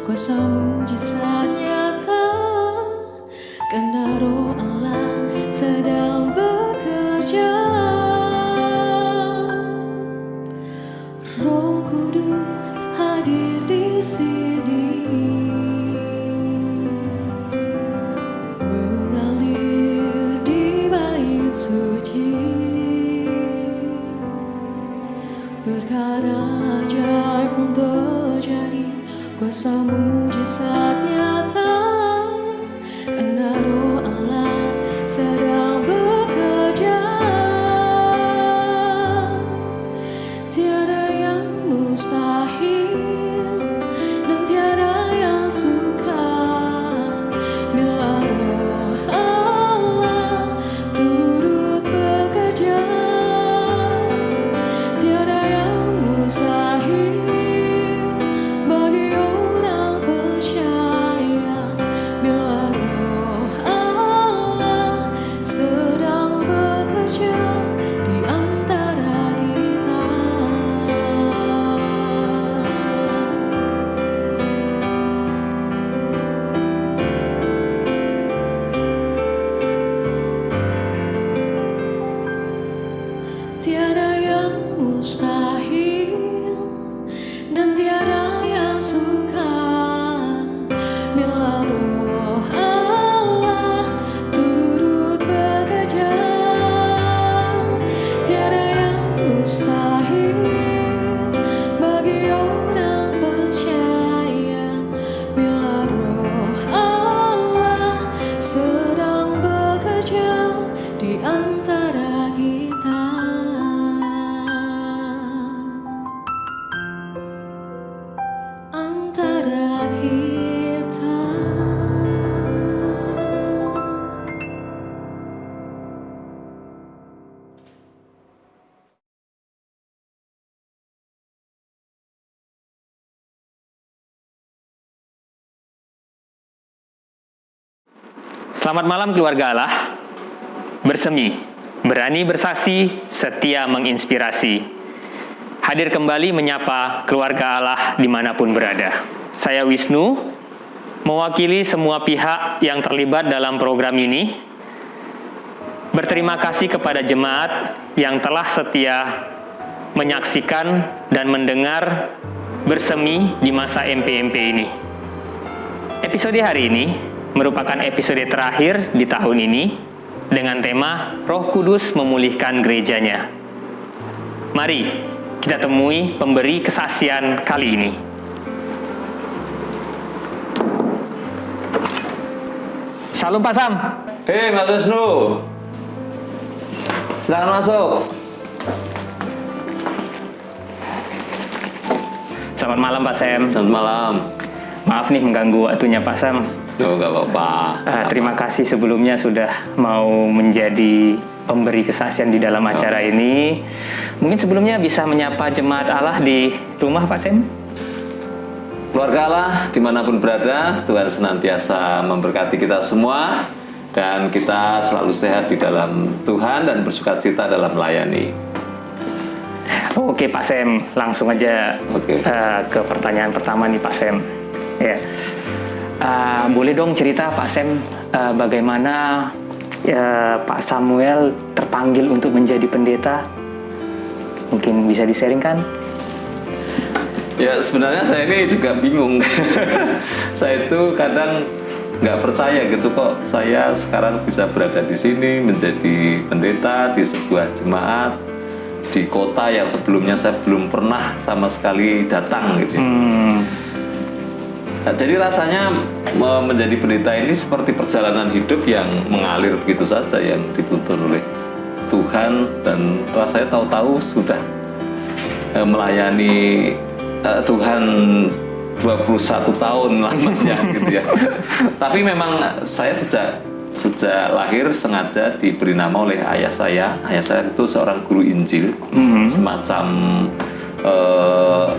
kuasa mujizat nyata, karena Roh Allah sedang bekerja. Roh Kudus hadir di sini, mengalir di bait suci. Perkara ajaib pun terjadi, kuasa mujizat nyata, karena Roh Allah sedang bekerja. Tiada yang mustahil dan tiada yang sukar bila Roh Allah turut bekerja. Tiada yang mustahil bagi orang percaya bila Roh Allah sedang bekerja di antara kita. Tiada yang mustahil dan tiada yang sukar bila Roh Allah turut bekerja. Tiada yang mustahil bagi orang percaya bila Roh Allah sedang bekerja di antara kita. Antara kita. Selamat malam keluarga Allah. Bersemi, berani bersaksi, setia menginspirasi. Hadir kembali menyapa keluarga Allah dimanapun berada. Saya Wisnu, mewakili semua pihak yang terlibat dalam program ini. Berterima kasih kepada jemaat yang telah setia menyaksikan dan mendengar bersemi di masa MPMP ini. Episode hari ini merupakan episode terakhir di tahun ini dengan tema Roh Kudus memulihkan gerejanya. Mari kita temui pemberi kesaksian kali ini. Shalom Pak Sam. Hei Mas Wisnu, silakan masuk. Selamat malam Pak Sam. Selamat malam. Maaf nih mengganggu waktunya Pak Sam. Oh, gak apa-apa. Terima kasih sebelumnya sudah mau menjadi pemberi kesaksian di dalam acara ini. Mungkin sebelumnya bisa menyapa jemaat Allah di rumah Pak Sam. Keluarga Allah dimanapun berada, Tuhan senantiasa memberkati kita semua dan kita selalu sehat di dalam Tuhan dan bersukacita dalam melayani. Oke Pak Sam, langsung aja Oke. Ke pertanyaan pertama nih Pak Sam. Ya. Boleh dong cerita Pak Sam bagaimana Pak Samuel terpanggil untuk menjadi pendeta? Mungkin bisa di-sharingkan? Ya sebenarnya saya ini juga bingung. Saya itu kadang nggak percaya gitu kok saya sekarang bisa berada di sini menjadi pendeta di sebuah jemaat di kota yang sebelumnya saya belum pernah sama sekali datang gitu. Nah, jadi rasanya menjadi pendeta ini seperti perjalanan hidup yang mengalir begitu saja, yang dituntun oleh Tuhan, dan rasanya tahu-tahu sudah melayani Tuhan 21 tahun lamanya gitu ya. Tapi memang saya sejak lahir sengaja diberi nama oleh ayah saya. Ayah saya itu seorang guru Injil, semacam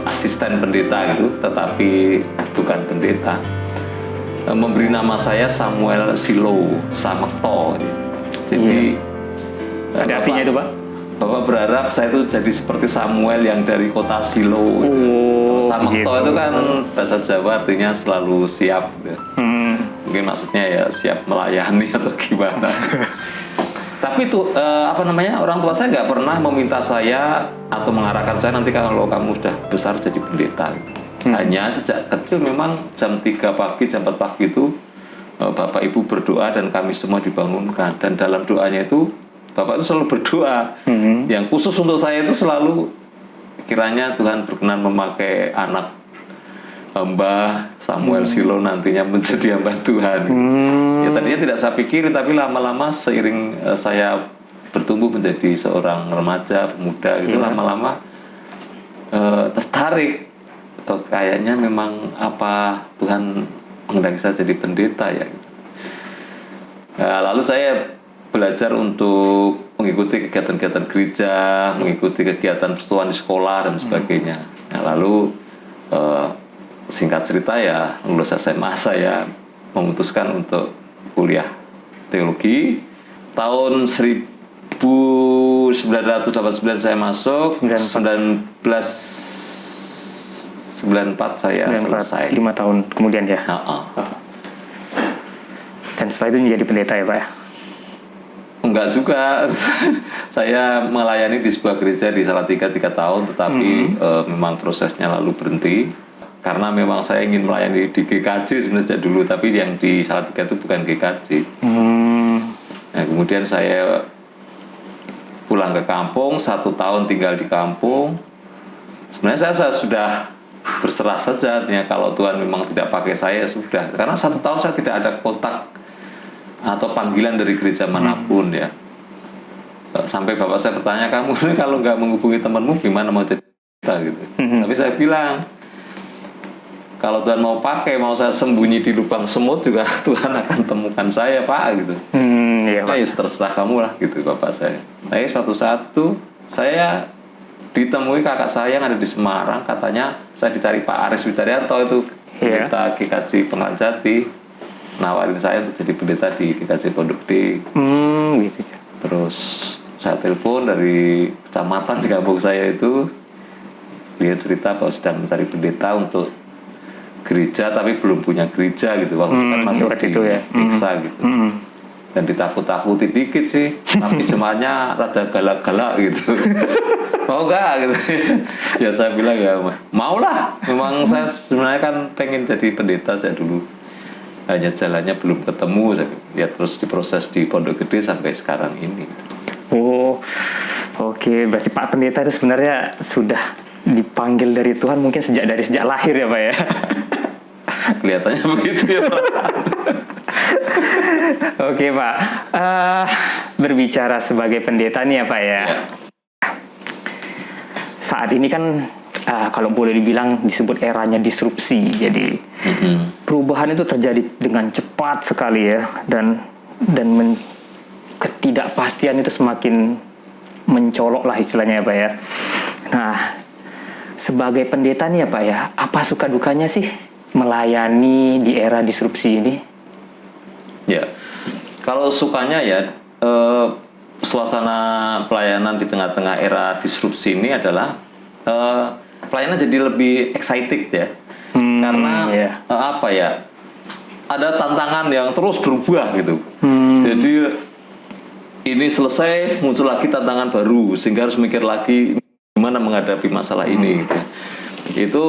asisten pendeta gitu, tetapi bukan pendeta. Memberi nama saya Samuel Silo Samekto. Jadi ada artinya itu Pak? Bapak berharap saya itu jadi seperti Samuel yang dari kota Silo. Samekto gitu. itu kan bahasa Jawa artinya selalu siap gitu. Mungkin maksudnya ya siap melayani atau gimana. Tapi itu orang tua saya nggak pernah meminta saya atau mengarahkan saya nanti kalau kamu sudah besar jadi pendeta. Hanya sejak kecil memang jam 3 pagi, jam 4 pagi itu Bapak Ibu berdoa dan kami semua dibangunkan. Dan dalam doanya itu Bapak itu selalu berdoa. Yang khusus untuk saya itu selalu kiranya Tuhan berkenan memakai anak hamba Samuel Silo nantinya menjadi hamba Tuhan. Ya tadinya tidak saya pikirin, tapi lama-lama seiring saya bertumbuh menjadi seorang remaja, pemuda gitu, lama-lama tertarik. Kayaknya memang apa Tuhan menghendaki saya jadi pendeta ya. Nah, lalu saya belajar untuk mengikuti kegiatan-kegiatan gereja, mengikuti kegiatan persatuan di sekolah dan sebagainya. Nah, lalu singkat cerita ya lulus SMA saya memutuskan untuk kuliah teologi. Tahun 1989 saya masuk, 1994 saya selesai. 5 tahun kemudian ya. Dan setelah itu menjadi pendeta ya Pak? Enggak juga. Saya melayani di sebuah gereja di Salatiga 3 tahun, tetapi memang prosesnya lalu berhenti karena memang saya ingin melayani di GKJ sebenarnya dulu, tapi yang di Salatiga itu bukan GKJ. Nah, kemudian saya pulang ke kampung, 1 tahun tinggal di kampung. Sebenarnya saya sudah berserah saja, artinya kalau Tuhan memang tidak pakai saya sudah, karena 1 tahun saya tidak ada kontak atau panggilan dari gereja manapun ya. Sampai bapak saya bertanya, kamu kalau nggak menghubungi temanmu gimana mau jadi gitu. Tapi saya bilang, kalau Tuhan mau pakai, mau saya sembunyi di lubang semut juga Tuhan akan temukan saya Pak gitu. Iya, Pak. Ya terserah kamu lah gitu bapak saya. Tapi suatu saat tuh saya ditemui kakak saya yang ada di Semarang, katanya saya dicari Pak Aris Widaryanto itu pendeta GKJ Pengadilan Jati, nawarin saya untuk jadi pendeta di GKJ Pondok D. Gitu. Terus saya telepon dari kecamatan di kampung saya itu, dia cerita bahwa sedang mencari pendeta untuk gereja tapi belum punya gereja gitu, waktu kan masih di desa gitu. Dan ditakut-takuti dikit sih, tapi jemaahnya rada galak-galak gitu. Mau enggak gitu. Ya saya bilang ya maulah. Memang saya sebenarnya kan pengen jadi pendeta saya dulu. Hanya jalannya belum ketemu. Ya terus diproses di Pondok Gede sampai sekarang ini. Oh, oke. Berarti Pak Pendeta itu sebenarnya sudah dipanggil dari Tuhan mungkin sejak lahir ya Pak ya? Kelihatannya begitu ya Pak. Oke Pak, berbicara sebagai pendeta nih ya Pak ya. Saat ini kan kalau boleh dibilang disebut eranya disrupsi. Jadi perubahan itu terjadi dengan cepat sekali ya, dan ketidakpastian itu semakin mencolok lah istilahnya ya Pak ya. Nah, sebagai pendeta nih ya Pak ya, apa suka dukanya sih melayani di era disrupsi ini? Ya, kalau sukanya ya suasana pelayanan di tengah-tengah era disrupsi ini adalah pelayanan jadi lebih excited ya, karena apa ya, ada tantangan yang terus berubah gitu. Jadi ini selesai muncul lagi tantangan baru sehingga harus mikir lagi gimana menghadapi masalah ini gitu. Itu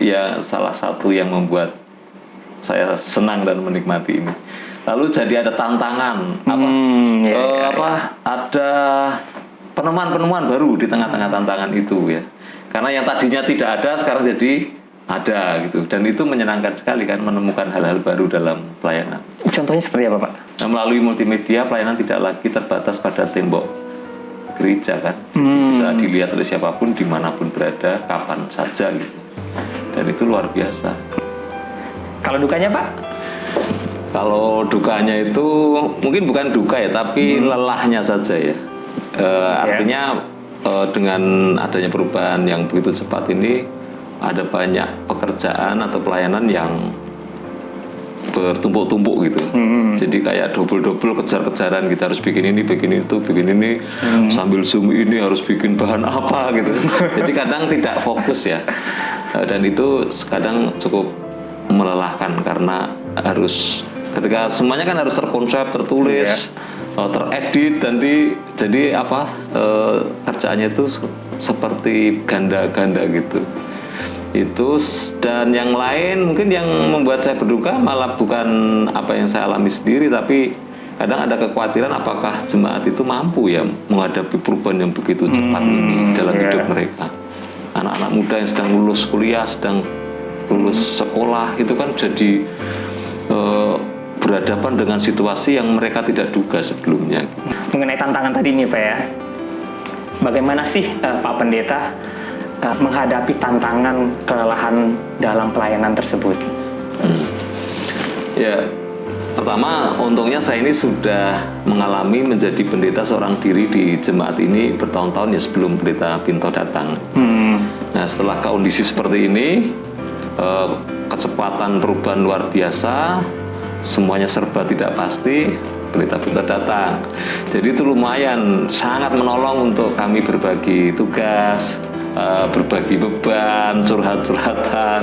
ya salah satu yang membuat saya senang dan menikmati ini. Lalu jadi ada tantangan ada penemuan-penemuan baru di tengah-tengah tantangan itu ya. Karena yang tadinya tidak ada sekarang jadi ada gitu, dan itu menyenangkan sekali kan menemukan hal-hal baru dalam pelayanan. Contohnya seperti apa Pak? Nah, melalui multimedia pelayanan tidak lagi terbatas pada tembok gereja kan, bisa dilihat oleh siapapun dimanapun berada kapan saja gitu, dan itu luar biasa. Kalau dukanya Pak? Kalau dukanya itu mungkin bukan duka ya, tapi lelahnya saja ya. Artinya dengan adanya perubahan yang begitu cepat ini, ada banyak pekerjaan atau pelayanan yang bertumpuk-tumpuk gitu. Jadi kayak double-double kejar-kejaran, kita harus bikin ini, bikin itu, bikin ini, sambil Zoom ini harus bikin bahan apa gitu. Jadi kadang tidak fokus ya. Dan itu kadang cukup melelahkan karena harus ketika semuanya kan harus terkonsep, tertulis, teredit, dan jadi kerjaannya itu seperti ganda-ganda gitu. Itu dan yang lain mungkin yang membuat saya berduka malah bukan apa yang saya alami sendiri, tapi kadang ada kekhawatiran apakah jemaat itu mampu ya menghadapi perubahan yang begitu cepat ini dalam hidup mereka. Anak-anak muda yang sedang lulus kuliah, sedang lulus sekolah, itu kan jadi berhadapan dengan situasi yang mereka tidak duga sebelumnya. Mengenai tantangan tadi nih Pak ya, bagaimana sih Pak Pendeta menghadapi tantangan kelelahan dalam pelayanan tersebut? Ya, pertama untungnya saya ini sudah mengalami menjadi pendeta seorang diri di jemaat ini bertahun-tahun ya sebelum pendeta Pinto datang. Nah, setelah kondisi seperti ini, kecepatan perubahan luar biasa, semuanya serba tidak pasti, pendeta Pinto datang. Jadi itu lumayan sangat menolong untuk kami berbagi tugas, berbagi beban, curhat-curhatan,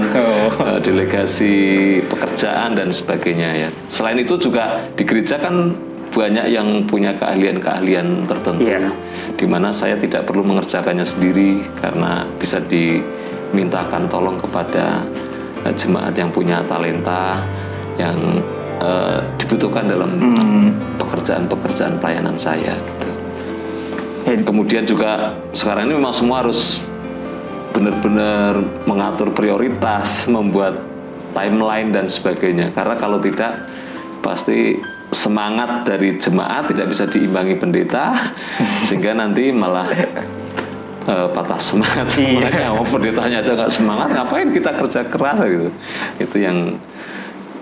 delegasi pekerjaan dan sebagainya ya. Selain itu juga di gereja kan banyak yang punya keahlian-keahlian tertentu, di mana saya tidak perlu mengerjakannya sendiri karena bisa dimintakan tolong kepada jemaat yang punya talenta yang dibutuhkan dalam pekerjaan-pekerjaan pelayanan saya. Gitu. Kemudian juga sekarang ini memang semua harus benar-benar mengatur prioritas, membuat timeline dan sebagainya. Karena kalau tidak, pasti semangat dari jemaat tidak bisa diimbangi pendeta, sehingga nanti malah patah semangat semuanya. Pendetanya aja nggak semangat, ngapain kita kerja keras gitu. Itu yang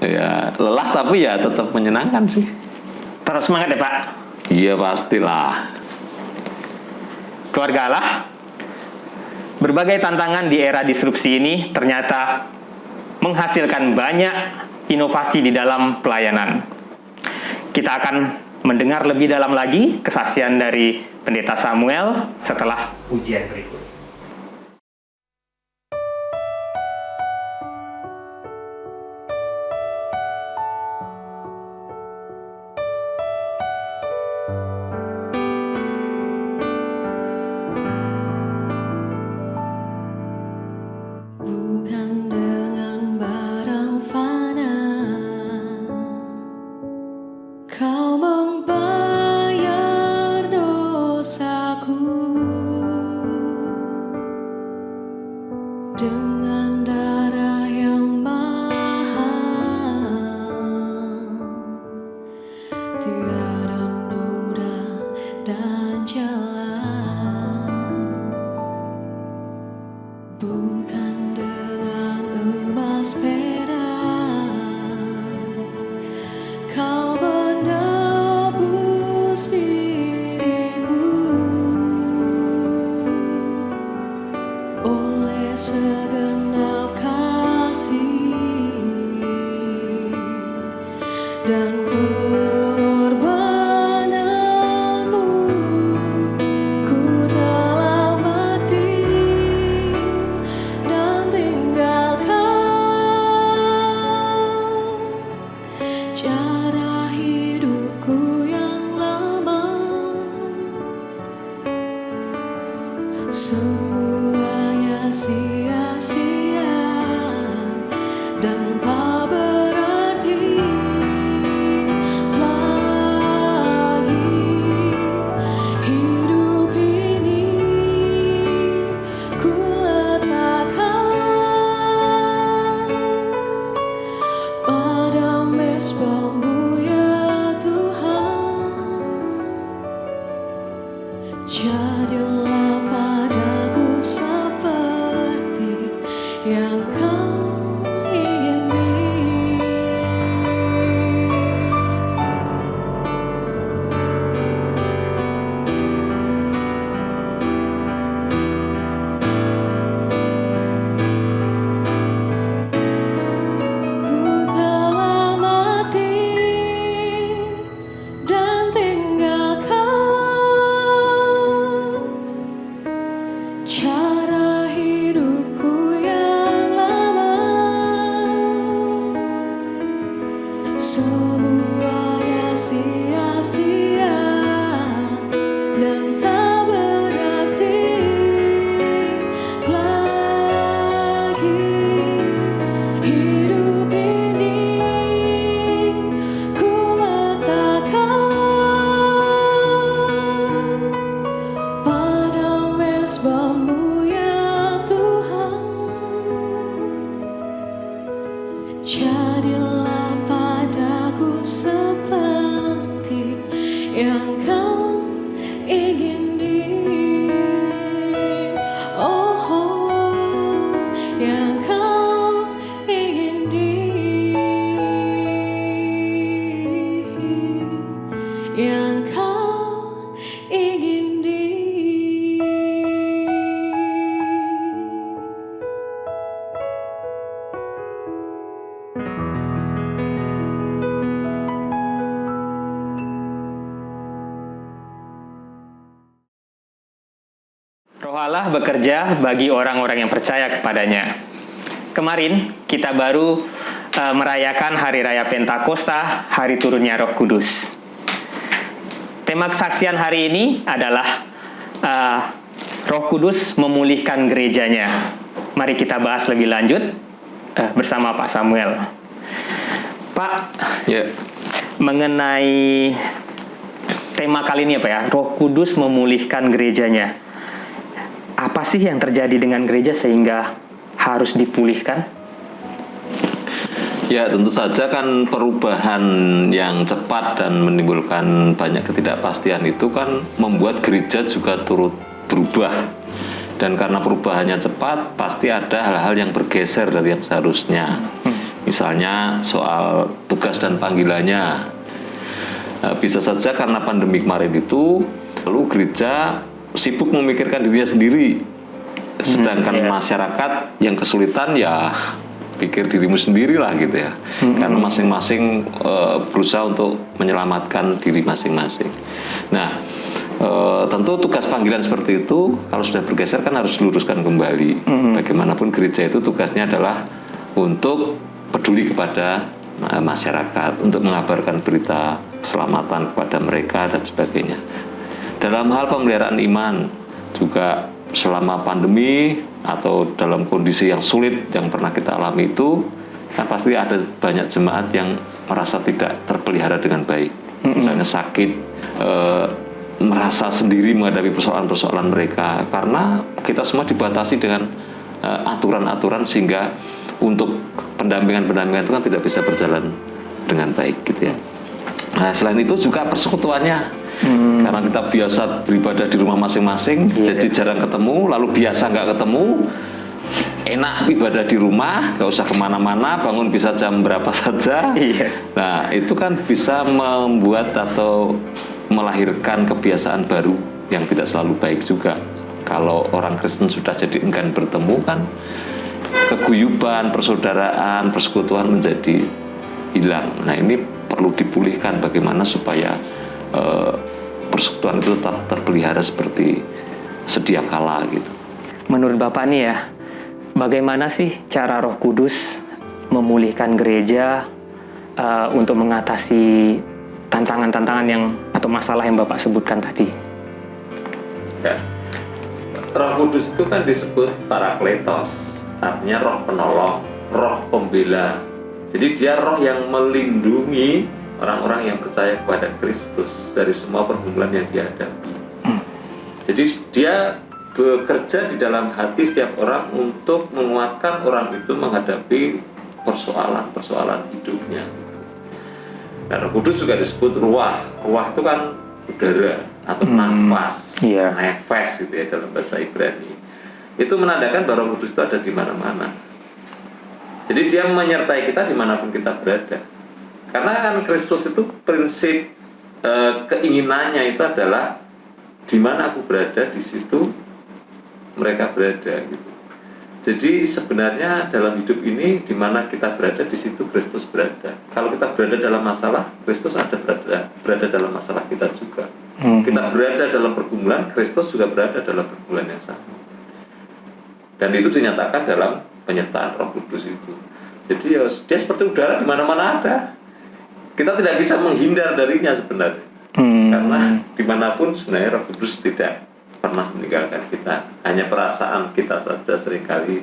ya lelah tapi ya tetap menyenangkan sih. Terus semangat ya Pak? Iya pastilah. Keluarga Allah, berbagai tantangan di era disrupsi ini ternyata menghasilkan banyak inovasi di dalam pelayanan. Kita akan mendengar lebih dalam lagi kesaksian dari Pendeta Samuel setelah ujian berikut. Bukan dengan barang fana Kau membayar dosaku, dengan darah yang mahal, tiada noda dan celah. Bukan dengan emas perak Kau menebus diriku, oleh segenap kasih dan pengorbananmu, ku telah mati dan tinggalkan cara hidupku yang lama. Semuanya sia-sia dan tak berarti lagi. Hidup ini ku letakkan pada mezbah-Mu ya Tuhan. Jadilah padaku seperti yang Kau ingini. Ku telah mati semuanya sia-sia dan tak berarti lagi hidup ini. Ku letakkan pada mezbahmu ya Tuhan. Jadilah padaku seperti yang kau ingin yang kau ingin yang kau ingin Roh Allah bekerja bagi orang-orang yang percaya kepadanya. Kemarin kita baru merayakan Hari Raya Pentakosta, Hari Turunnya Roh Kudus. Tema kesaksian hari ini adalah Roh Kudus memulihkan gerejanya. Mari kita bahas lebih lanjut bersama Pak Samuel. Pak, mengenai tema kali ini apa ya? Roh Kudus memulihkan gerejanya. Apa sih yang terjadi dengan gereja sehingga harus dipulihkan? Ya, tentu saja kan perubahan yang cepat dan menimbulkan banyak ketidakpastian itu kan membuat gereja juga turut berubah. Dan karena perubahannya cepat, pasti ada hal-hal yang bergeser dari yang seharusnya. Misalnya soal tugas dan panggilannya. Bisa saja karena pandemi kemarin itu, lalu gereja sibuk memikirkan dirinya sendiri, sedangkan masyarakat yang kesulitan ya pikir dirimu sendiri lah gitu ya. Karena masing-masing berusaha untuk menyelamatkan diri masing-masing. Nah, tentu tugas panggilan seperti itu kalau sudah bergeser kan harus diluruskan kembali. Bagaimanapun gereja itu tugasnya adalah untuk peduli kepada masyarakat, untuk mengabarkan berita keselamatan kepada mereka dan sebagainya. Dalam hal pemeliharaan iman juga selama pandemi atau dalam kondisi yang sulit yang pernah kita alami itu kan pasti ada banyak jemaat yang merasa tidak terpelihara dengan baik. Misalnya sakit, merasa sendiri menghadapi persoalan-persoalan mereka karena kita semua dibatasi dengan aturan-aturan sehingga untuk pendampingan-pendampingan itu kan tidak bisa berjalan dengan baik gitu ya. Nah, selain itu juga persekutuannya. Karena kita biasa beribadah di rumah masing-masing, jadi jarang ketemu, lalu biasa nggak ketemu, enak ibadah di rumah, nggak usah kemana-mana, bangun bisa jam berapa saja. Nah, itu kan bisa membuat atau melahirkan kebiasaan baru yang tidak selalu baik juga. Kalau orang Kristen sudah jadi enggan bertemu kan, keguyuban, persaudaraan, persekutuan menjadi hilang. Nah, ini perlu dipulihkan bagaimana supaya persekutuan itu tetap terpelihara seperti sedia kala gitu. Menurut Bapak nih ya, bagaimana sih cara Roh Kudus memulihkan gereja untuk mengatasi tantangan-tantangan yang atau masalah yang Bapak sebutkan tadi? Ya. Roh Kudus itu kan disebut Parakletos, artinya roh penolong, roh pembela. Jadi dia roh yang melindungi orang-orang yang percaya kepada Kristus dari semua pergumulan yang dihadapi. Jadi dia bekerja di dalam hati setiap orang untuk menguatkan orang itu menghadapi persoalan-persoalan hidupnya. Nah, Roh Kudus juga disebut ruah. Ruah itu kan udara atau nafas, nefes gitu ya dalam bahasa Ibrani. Itu menandakan bahwa Roh Kudus itu ada di mana-mana. Jadi dia menyertai kita dimanapun kita berada. Karena kan Kristus itu prinsip keinginannya itu adalah di mana aku berada, di situ mereka berada gitu. Jadi sebenarnya dalam hidup ini di mana kita berada, di situ Kristus berada. Kalau kita berada dalam masalah, Kristus ada berada dalam masalah kita juga. Kita berada dalam pergumulan, Kristus juga berada dalam pergumulan yang sama. Dan itu dinyatakan dalam penyertaan Roh Kudus itu. Jadi ya, dia seperti udara di mana-mana ada. kita tidak bisa menghindar darinya sebenarnya. Karena dimanapun sebenarnya Roh Kudus tidak pernah meninggalkan kita. Hanya perasaan kita saja seringkali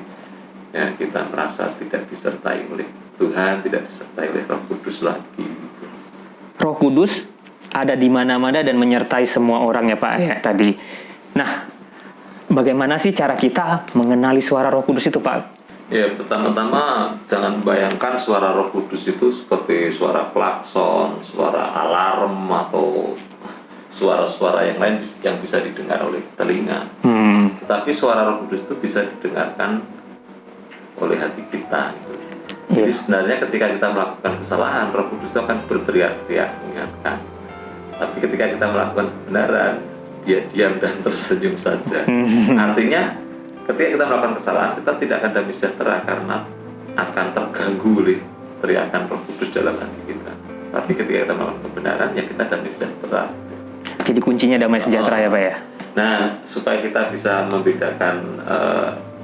ya, kita merasa tidak disertai oleh Tuhan, tidak disertai oleh Roh Kudus lagi. Roh Kudus ada di mana-mana dan menyertai semua orang ya Pak ya tadi. Nah, bagaimana sih cara kita mengenali suara Roh Kudus itu Pak? Ya, pertama-tama jangan bayangkan suara Roh Kudus itu seperti suara klakson, suara alarm, atau suara-suara yang lain yang bisa didengar oleh telinga. Tetapi suara Roh Kudus itu bisa didengarkan oleh hati kita. Jadi sebenarnya ketika kita melakukan kesalahan, Roh Kudus itu akan berteriak-teriak mengingatkan. Tapi ketika kita melakukan kebenaran, dia diam dan tersenyum saja. Artinya ketika kita melakukan kesalahan, kita tidak akan damai sejahtera karena akan terganggu oleh teriakan Roh Kudus dalam hati kita. Tapi ketika kita melakukan kebenaran, ya kita damai sejahtera. Jadi kuncinya damai sejahtera ya Pak ya? Nah, supaya kita bisa membedakan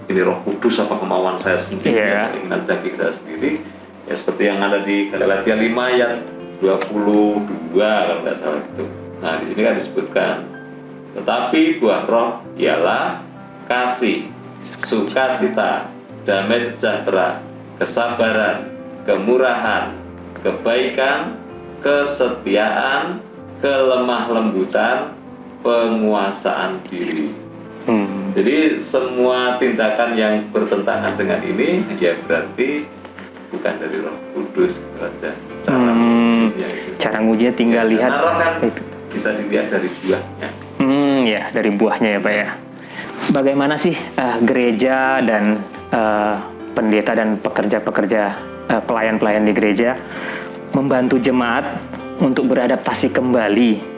ini Roh Kudus apa kemauan saya sendiri, keinginan daging saya sendiri, ya seperti yang ada di Galatia 5 ayat 22 kalau tidak salah itu. Nah, di sini kan disebutkan, tetapi buah Roh ialah kasih, sukacita, damai sejahtera, kesabaran, kemurahan, kebaikan, kesetiaan, kelemah lembutan, penguasaan diri. Jadi semua tindakan yang bertentangan dengan ini ya berarti bukan dari Roh Kudus saja. Cara ngujinya tinggal lihat. Karena roh kan bisa dilihat dari buahnya. Ya dari buahnya ya Pak ya. Bagaimana sih gereja dan pendeta dan pekerja-pekerja pelayan-pelayan di gereja membantu jemaat untuk beradaptasi kembali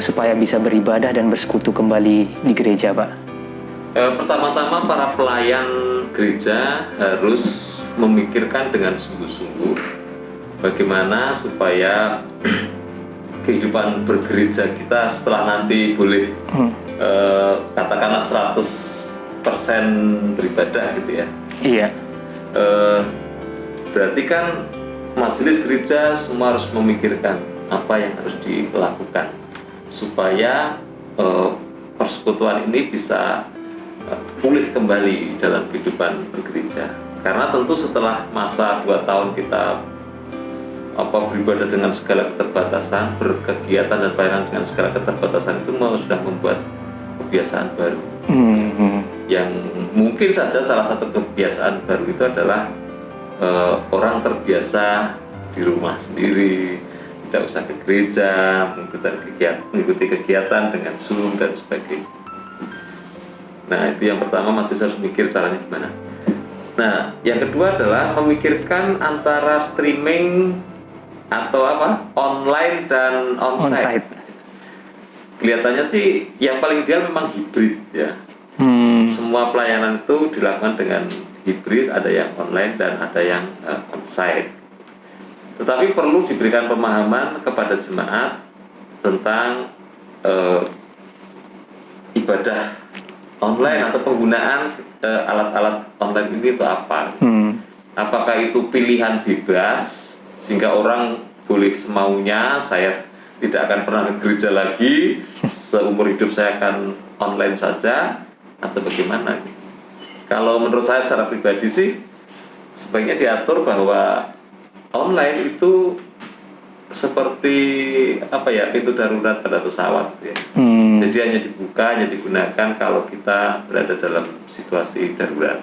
supaya bisa beribadah dan bersekutu kembali di gereja, Pak? Pertama-tama para pelayan gereja harus memikirkan dengan sungguh-sungguh bagaimana supaya kehidupan bergereja kita setelah nanti boleh katakanlah 100% beribadah gitu ya. Iya. Berarti kan majelis gereja semua harus memikirkan apa yang harus dilakukan supaya persekutuan ini bisa pulih kembali dalam kehidupan bergereja. Karena tentu setelah masa 2 tahun kita beribadah dengan segala keterbatasan, berkegiatan dan pelayanan dengan segala keterbatasan itu sudah membuat kebiasaan baru. Yang mungkin saja salah satu kebiasaan baru itu adalah orang terbiasa di rumah sendiri, tidak usah ke gereja, mengikuti kegiatan dengan Zoom dan sebagainya. Nah, itu yang pertama, majelis harus mikir caranya gimana. Nah, yang kedua adalah memikirkan antara streaming atau online dan onsite. Kelihatannya sih yang paling ideal memang hibrid ya. Semua pelayanan itu dilakukan dengan hibrid, ada yang online dan ada yang onsite. Tetapi perlu diberikan pemahaman kepada jemaat tentang ibadah online atau penggunaan alat-alat online ini itu apa? Apakah itu pilihan bebas sehingga orang boleh semaunya, saya tidak akan pernah ke gereja lagi, seumur hidup saya akan online saja, atau bagaimana? Kalau menurut saya secara pribadi sih sebaiknya diatur bahwa online itu seperti pintu darurat pada pesawat ya. Jadi hanya dibuka, hanya digunakan kalau kita berada dalam situasi darurat.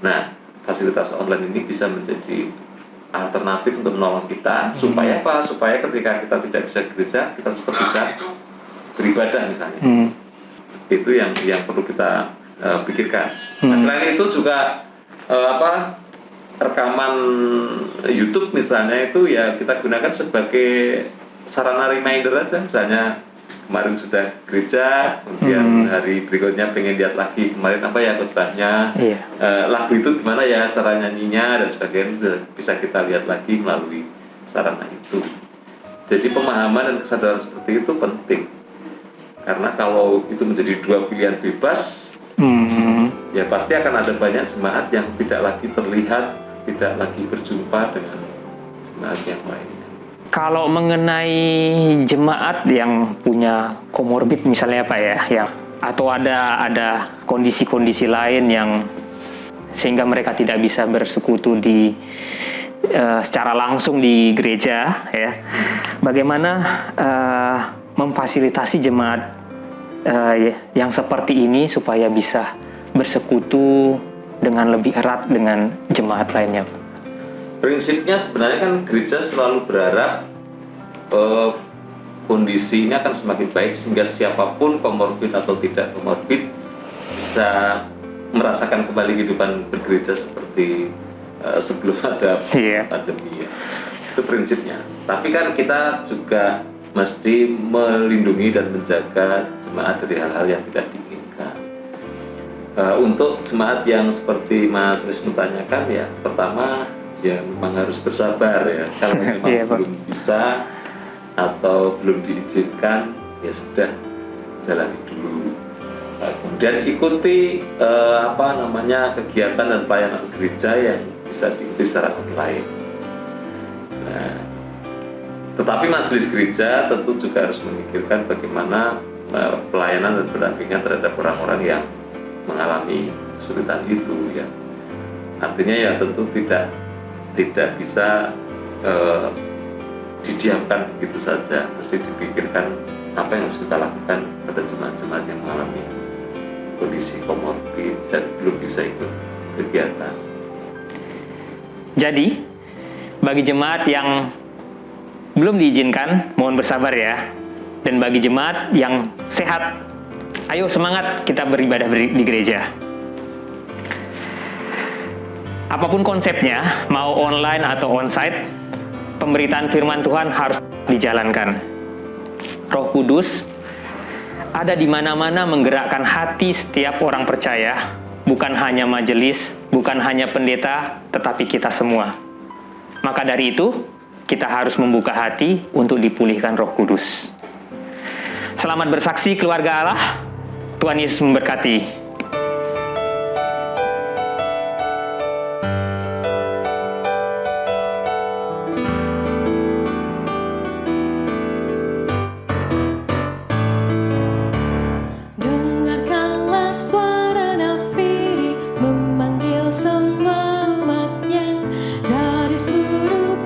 Nah, fasilitas online ini bisa menjadi alternatif untuk menolong kita supaya apa? Supaya ketika kita tidak bisa gereja, kita tetap bisa beribadah misalnya. Itu yang perlu kita pikirkan. Nah, selain itu juga rekaman YouTube misalnya itu ya kita gunakan sebagai sarana reminder aja. Misalnya kemarin sudah gereja, kemudian hari berikutnya pengen lihat lagi kemarin apa ya khotbahnya, lagu itu gimana ya cara nyanyinya dan sebagainya, bisa kita lihat lagi melalui sarana itu. Jadi pemahaman dan kesadaran seperti itu penting, karena kalau itu menjadi dua pilihan bebas, ya pasti akan ada banyak jemaat yang tidak lagi terlihat, tidak lagi berjumpa dengan jemaat yang lainnya. Kalau mengenai jemaat yang punya komorbid misalnya Pak ya, yang atau ada kondisi-kondisi lain yang sehingga mereka tidak bisa bersekutu di secara langsung di gereja ya. Bagaimana memfasilitasi jemaat yang seperti ini supaya bisa bersekutu dengan lebih erat dengan jemaat lainnya? Prinsipnya sebenarnya kan gereja selalu berharap kondisi ini akan semakin baik sehingga siapapun komorbid atau tidak komorbid bisa merasakan kembali kehidupan bergereja seperti sebelum ada pandemi ya. Itu prinsipnya. Tapi kan kita juga mesti melindungi dan menjaga jemaat dari hal-hal yang tidak diinginkan. Untuk jemaat yang seperti Mas Wisnu tanyakan ya, pertama ya memang harus bersabar ya. Kalau memang belum bisa atau belum diizinkan ya sudah jalani dulu. Kemudian ikuti kegiatan dan pelayanan gereja yang bisa diikuti secara online. Nah, tetapi majelis gereja tentu juga harus memikirkan bagaimana pelayanan dan pendampingan terhadap orang-orang yang mengalami kesulitan itu ya. Artinya ya tentu tidak bisa didiamkan begitu saja, mesti dipikirkan apa yang harus kita lakukan pada jemaat-jemaat yang mengalami kondisi komorbid dan belum bisa ikut kegiatan. Jadi, bagi jemaat yang belum diizinkan, mohon bersabar ya. Dan bagi jemaat yang sehat, ayo semangat kita beribadah di gereja. Apapun konsepnya, mau online atau onsite, pemberitaan firman Tuhan harus dijalankan. Roh Kudus ada di mana-mana menggerakkan hati setiap orang percaya, bukan hanya majelis, bukan hanya pendeta, tetapi kita semua. Maka dari itu, kita harus membuka hati untuk dipulihkan Roh Kudus. Selamat bersaksi keluarga Allah. Tuhan Yesus memberkati. Dengarkanlah suara nafiri memanggil semua umatnya dari seluruh